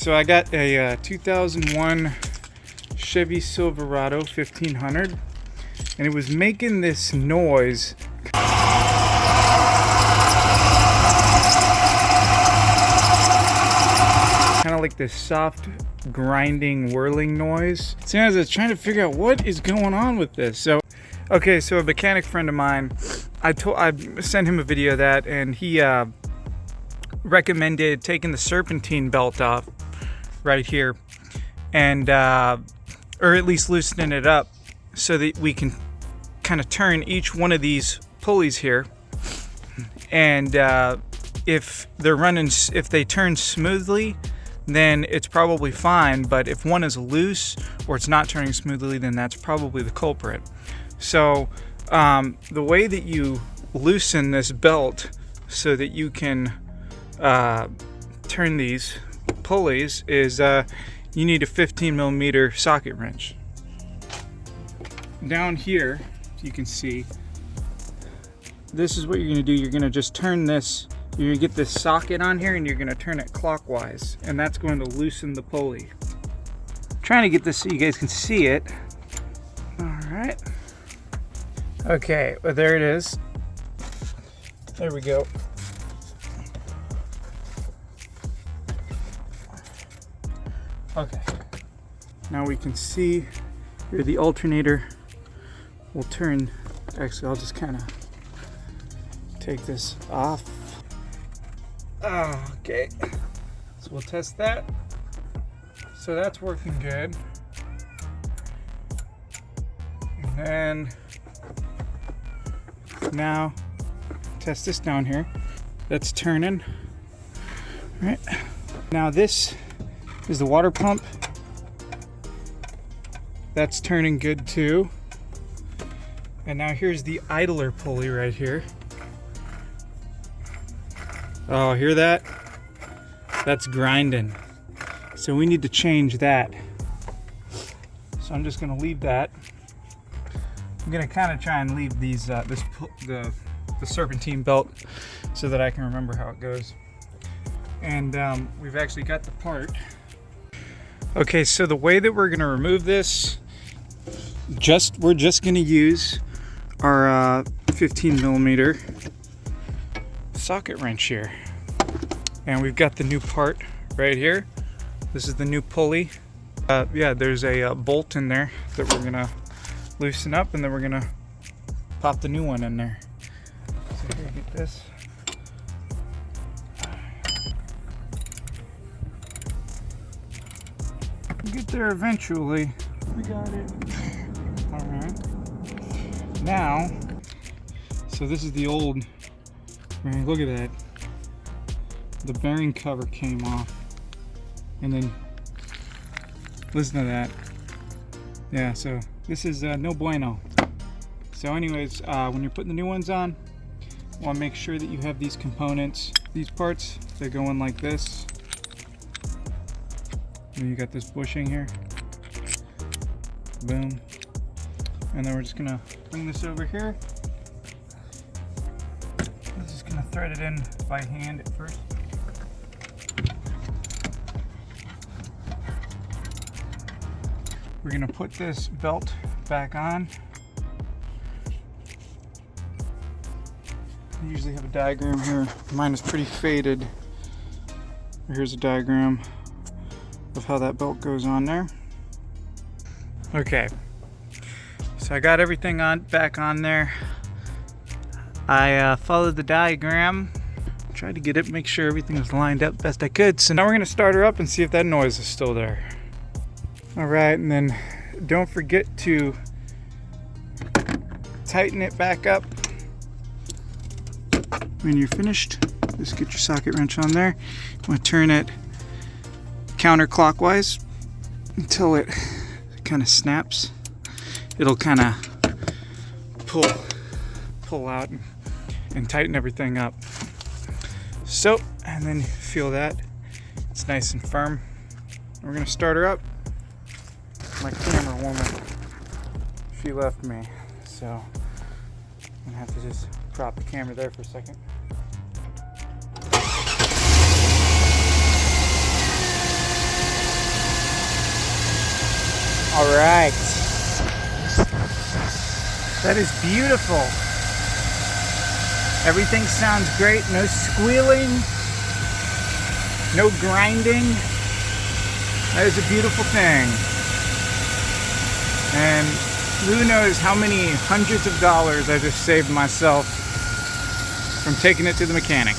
So I got a 2001 Chevy Silverado 1500, and it was making this noise. Kind of like this soft grinding whirling noise. So I was trying to figure out what is going on with this. So okay, so a mechanic friend of mine, I sent him a video of that, and he recommended taking the serpentine belt off right here, and or at least loosening it up so that we can kind of turn each one of these pulleys here, and if they turn smoothly, then it's probably fine. But if one is loose or it's not turning smoothly, then that's probably the culprit. So the way that you loosen this belt so that you can turn these pulleys is you need a 15mm socket wrench. Down here, you can see, this is what you're going to do. You're going to just turn this, you're going to get this socket on here, and you're going to turn it clockwise, and that's going to loosen the pulley. I'm trying to get this so you guys can see it. Alright. Okay, well, there it is. There we go. Okay, now we can see here the alternator will turn. Actually, I'll just kind of take this off. Okay, so we'll test that. So that's working good. And then now test this down here. That's turning. All right, now this is the water pump. That's turning good too. And now here's the idler pulley right here. Oh, hear that? That's grinding. So we need to change that. So I'm just gonna leave that. I'm gonna kind of try and leave these the serpentine belt so that I can remember how it goes. And we've actually got the part. Okay, so the way that we're gonna remove this, we're just gonna use our 15mm socket wrench here. And we've got the new part right here. This is the new pulley. Yeah, there's a bolt in there that we're gonna loosen up, and then we're gonna pop the new one in there. So here, get this. We'll get there eventually. We got it. All right. Now, so this is the old. I mean, look at that. The bearing cover came off, and then listen to that. Yeah. So this is no bueno. So, anyways, when you're putting the new ones on, you want to make sure that you have these components, these parts. They're going like this. And you got this bushing here. Boom. And then we're just gonna bring this over here. I'm just gonna thread it in by hand at first. We're gonna put this belt back on. I usually have a diagram here. Mine is pretty faded. Here's a diagram of how that belt goes on there. Okay, so I got everything back on there. I followed the diagram, tried to get it, make sure everything was lined up best I could. So now we're gonna start her up and see if that noise is still there. All right, and then don't forget to tighten it back up. When you're finished, just get your socket wrench on there. You want to turn it counterclockwise until it kind of snaps. It'll kind of pull out and tighten everything up. So, and then feel that it's nice and firm. We're gonna start her up. My camera woman, she left me, so I'm gonna have to just prop the camera there for a second. right. That is beautiful. Everything sounds great. No squealing. No grinding. That is a beautiful thing. And who knows how many hundreds of dollars I just saved myself from taking it to the mechanic.